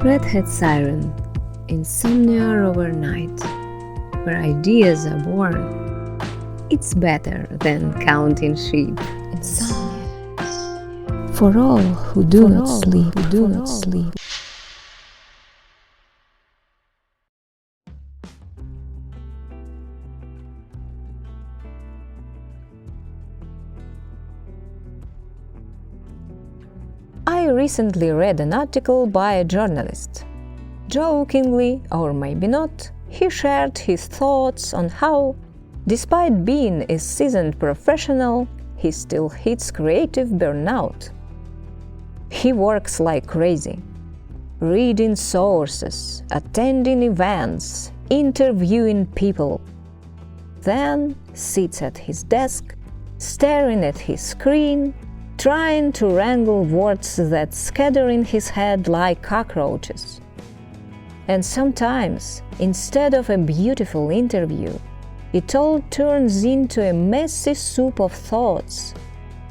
Redhead Siren, Insomnia Overnight, where ideas are born. It's better than counting sheep. Insomnia. For all who do not sleep. I recently read an article by a journalist. Jokingly, or maybe not, he shared his thoughts on how, despite being a seasoned professional, he still hits creative burnout. He works like crazy, reading sources, attending events, interviewing people, then sits at his desk, staring at his screen, trying to wrangle words that scatter in his head like cockroaches. And sometimes, instead of a beautiful interview, it all turns into a messy soup of thoughts,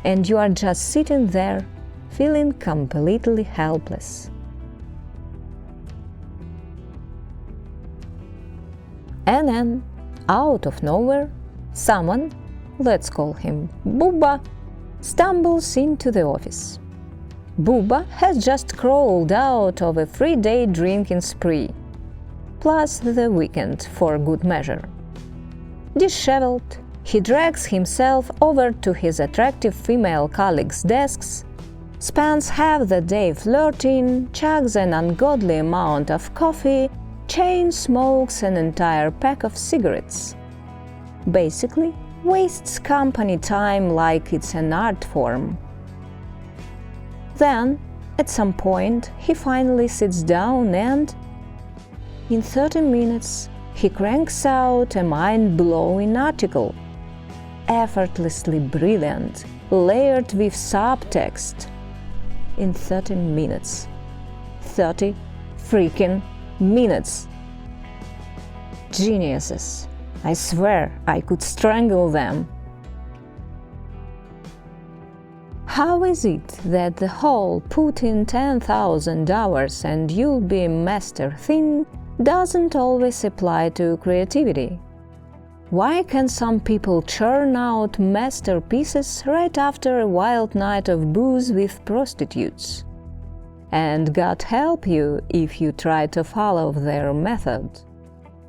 and you are just sitting there, feeling completely helpless. And then, out of nowhere, someone, let's call him Bubba, stumbles into the office. Bubba has just crawled out of a 3-day drinking spree, plus the weekend for good measure. Disheveled, he drags himself over to his attractive female colleagues' desks, spends half the day flirting, chugs an ungodly amount of coffee, chain smokes an entire pack of cigarettes. Basically, wastes company time like it's an art form. Then, at some point, he finally sits down and, in 30 minutes, he cranks out a mind-blowing article. Effortlessly brilliant, layered with subtext. In 30 minutes. 30 freaking minutes. Geniuses. I swear I could strangle them. How is it that the whole put in 10,000 hours and you'll be a master thing doesn't always apply to creativity? Why can some people churn out masterpieces right after a wild night of booze with prostitutes? And God help you if you try to follow their method.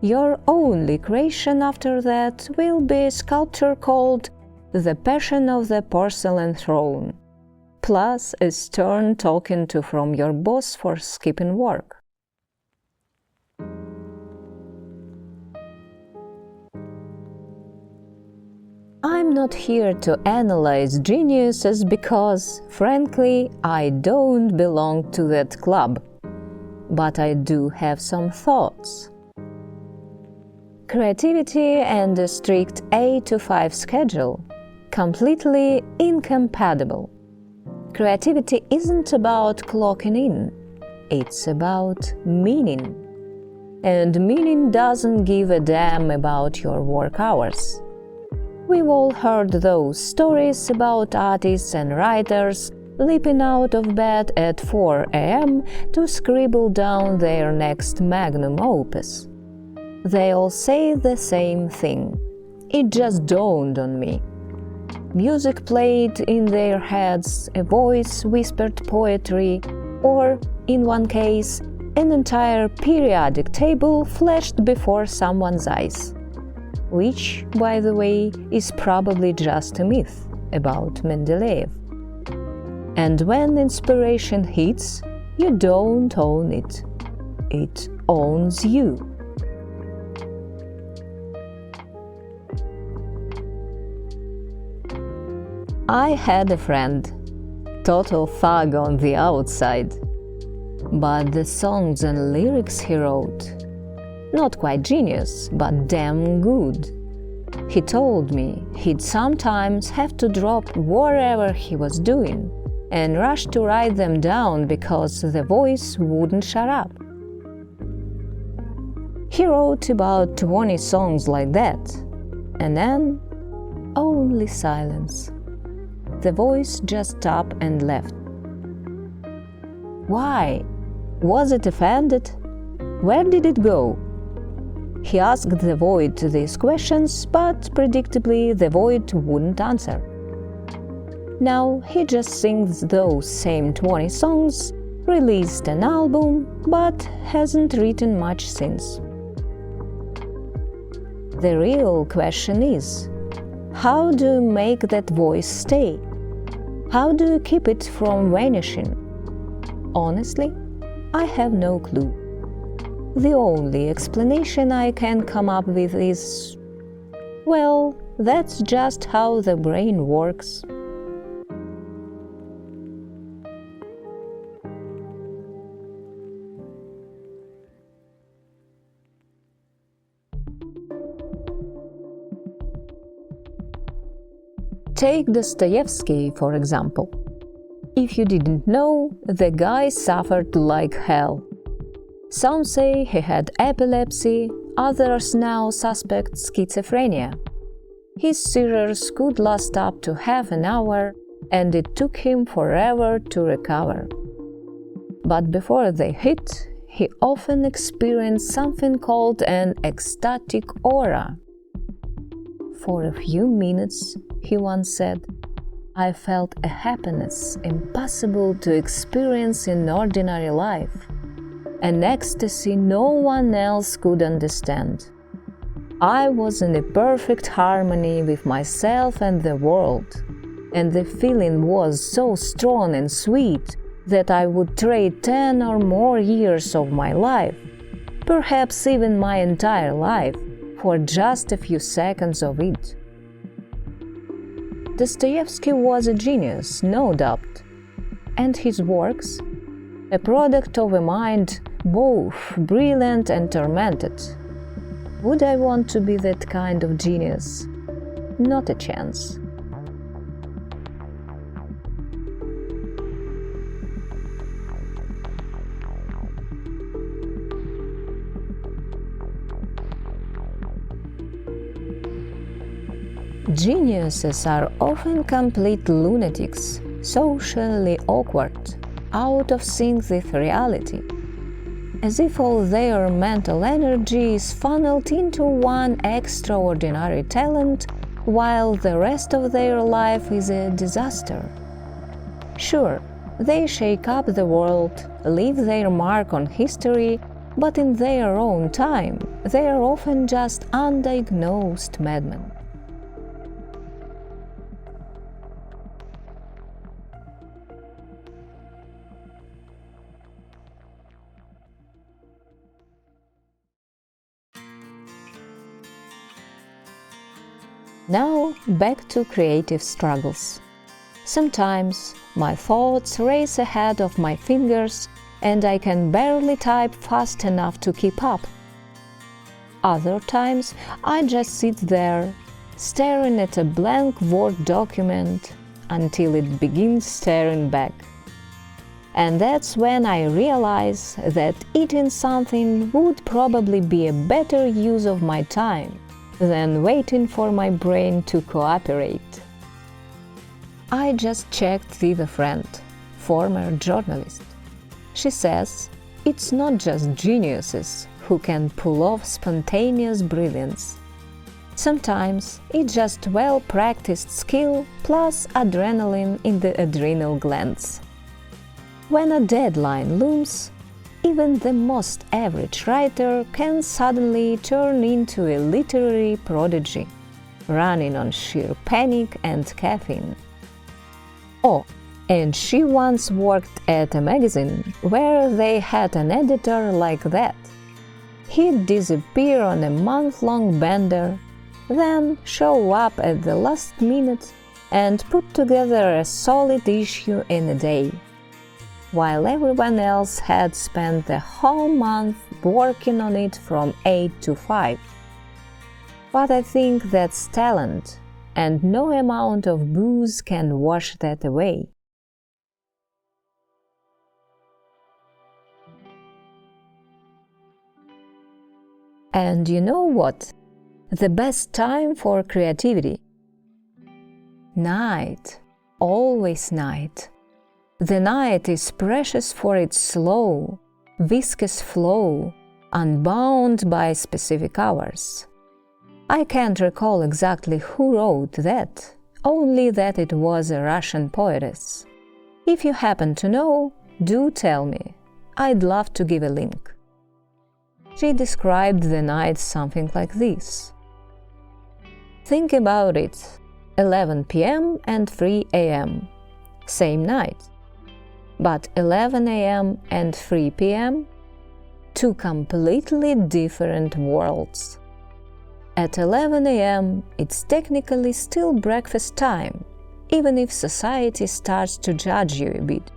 Your only creation after that will be a sculpture called The Passion of the Porcelain Throne, plus a stern talking to from your boss for skipping work. I'm not here to analyze geniuses because, frankly, I don't belong to that club, but I do have some thoughts. Creativity and a strict 8 to 5 schedule, completely incompatible. Creativity isn't about clocking in, it's about meaning. And meaning doesn't give a damn about your work hours. We've all heard those stories about artists and writers leaping out of bed at 4 a.m. to scribble down their next magnum opus. They all say the same thing. It just dawned on me. Music played in their heads, a voice whispered poetry, or, in one case, an entire periodic table flashed before someone's eyes. Which, by the way, is probably just a myth about Mendeleev. And when inspiration hits, you don't own it. It owns you. I had a friend, total thug on the outside, but the songs and lyrics he wrote, not quite genius, but damn good. He told me he'd sometimes have to drop whatever he was doing and rush to write them down because the voice wouldn't shut up. He wrote about 20 songs like that, and then only silence. The voice just up and left. Why? Was it offended? Where did it go? He asked the void these questions, but predictably the void wouldn't answer. Now he just sings those same 20 songs, released an album, but hasn't written much since. The real question is, how do you make that voice stay? How do you keep it from vanishing? Honestly, I have no clue. The only explanation I can come up with is, well, that's just how the brain works. Take Dostoevsky, for example. If you didn't know, the guy suffered like hell. Some say he had epilepsy, others now suspect schizophrenia. His seizures could last up to half an hour, and it took him forever to recover. But before they hit, he often experienced something called an ecstatic aura. For a few minutes, he once said, I felt a happiness impossible to experience in ordinary life, an ecstasy no one else could understand. I was in a perfect harmony with myself and the world, and the feeling was so strong and sweet that I would trade 10 or more years of my life, perhaps even my entire life, for just a few seconds of it. Dostoevsky was a genius, no doubt, and his works, a product of a mind both brilliant and tormented. Would I want to be that kind of genius? Not a chance. Geniuses are often complete lunatics, socially awkward, out of sync with reality, as if all their mental energy is funneled into one extraordinary talent, while the rest of their life is a disaster. Sure, they shake up the world, leave their mark on history, but in their own time, they are often just undiagnosed madmen. Now, back to creative struggles. Sometimes my thoughts race ahead of my fingers and I can barely type fast enough to keep up. Other times I just sit there, staring at a blank Word document until it begins staring back. And that's when I realize that eating something would probably be a better use of my time than waiting for my brain to cooperate. I just checked with a friend, former journalist. She says it's not just geniuses who can pull off spontaneous brilliance. Sometimes it's just well-practiced skill plus adrenaline in the adrenal glands. When a deadline looms, even the most average writer can suddenly turn into a literary prodigy, running on sheer panic and caffeine. Oh, and she once worked at a magazine where they had an editor like that. He'd disappear on a month-long bender, then show up at the last minute and put together a solid issue in a day, while everyone else had spent the whole month working on it from 8 to 5. But I think that's talent, and no amount of booze can wash that away. And you know what? The best time for creativity? Night. Always night. The night is precious for its slow, viscous flow, unbound by specific hours. I can't recall exactly who wrote that, only that it was a Russian poetess. If you happen to know, do tell me. I'd love to give a link. She described the night something like this. Think about it. 11 p.m. and 3 a.m. Same night. But 11 a.m. and 3 p.m. two completely different worlds. At 11 a.m. it's technically still breakfast time, even if society starts to judge you a bit.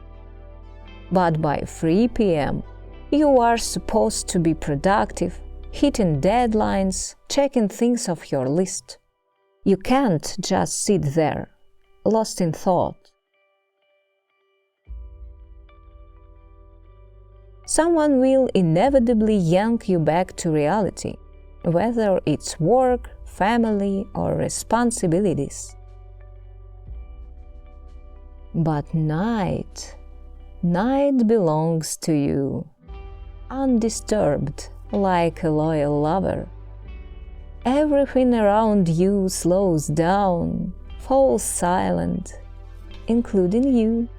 But by 3 p.m. you are supposed to be productive, hitting deadlines, checking things off your list. You can't just sit there, lost in thought. Someone will inevitably yank you back to reality, whether it's work, family, or responsibilities. But night belongs to you, undisturbed, like a loyal lover. Everything around you slows down, falls silent, including you.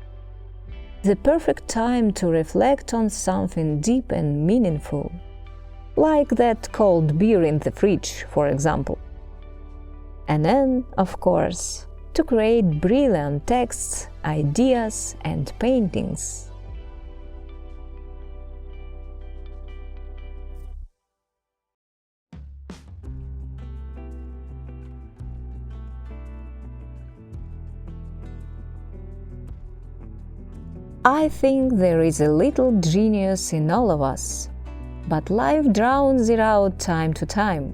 The perfect time to reflect on something deep and meaningful, like that cold beer in the fridge, for example. And then, of course, to create brilliant texts, ideas, and paintings. I think there is a little genius in all of us, but life drowns it out time to time.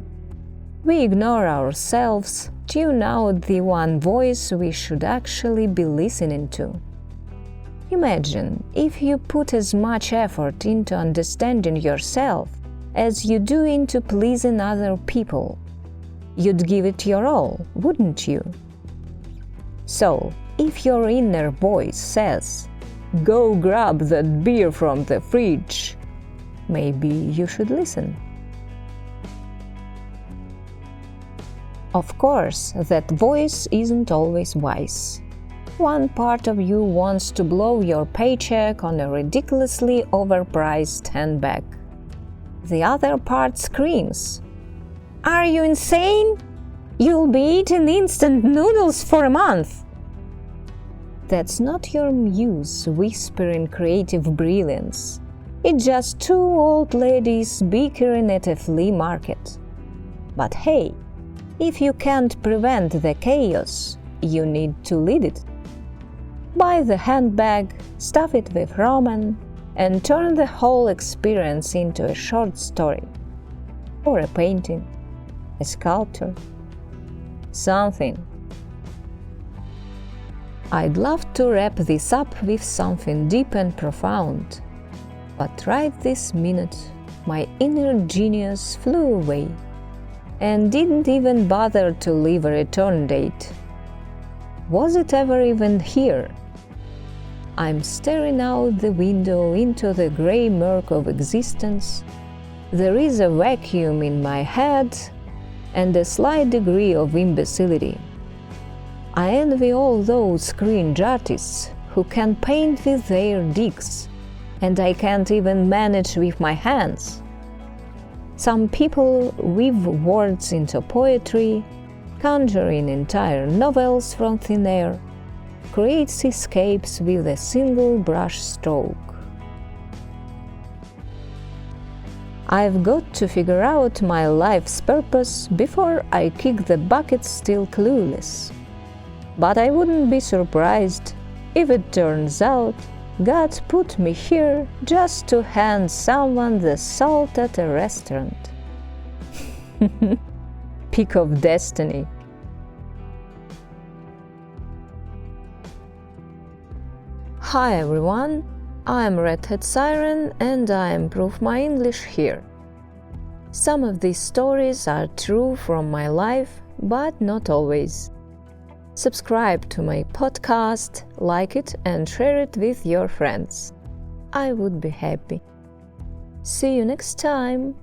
We ignore ourselves, tune out the one voice we should actually be listening to. Imagine if you put as much effort into understanding yourself as you do into pleasing other people. You'd give it your all, wouldn't you? So, if your inner voice says, "Go grab that beer from the fridge," maybe you should listen. Of course, that voice isn't always wise. One part of you wants to blow your paycheck on a ridiculously overpriced handbag. The other part screams, "Are you insane? You'll be eating instant noodles for a month!" That's not your muse whispering creative brilliance. It's just two old ladies bickering at a flea market. But hey, if you can't prevent the chaos, you need to lead it. Buy the handbag, stuff it with ramen, and turn the whole experience into a short story. Or a painting, a sculpture, something. I'd love to wrap this up with something deep and profound, but right this minute my inner genius flew away and didn't even bother to leave a return date. Was it ever even here? I'm staring out the window into the grey murk of existence. There is a vacuum in my head and a slight degree of imbecility. I envy all those cringe artists who can paint with their dicks, and I can't even manage with my hands. Some people weave words into poetry, conjuring entire novels from thin air, creates escapes with a single brush stroke. I've got to figure out my life's purpose before I kick the bucket still clueless. But I wouldn't be surprised if it turns out God put me here just to hand someone the salt at a restaurant. Pick of destiny. Hi everyone, I'm Red Hat Siren and I improve my English here. Some of these stories are true from my life, but not always. Subscribe to my podcast, like it and share it with your friends. I would be happy. See you next time!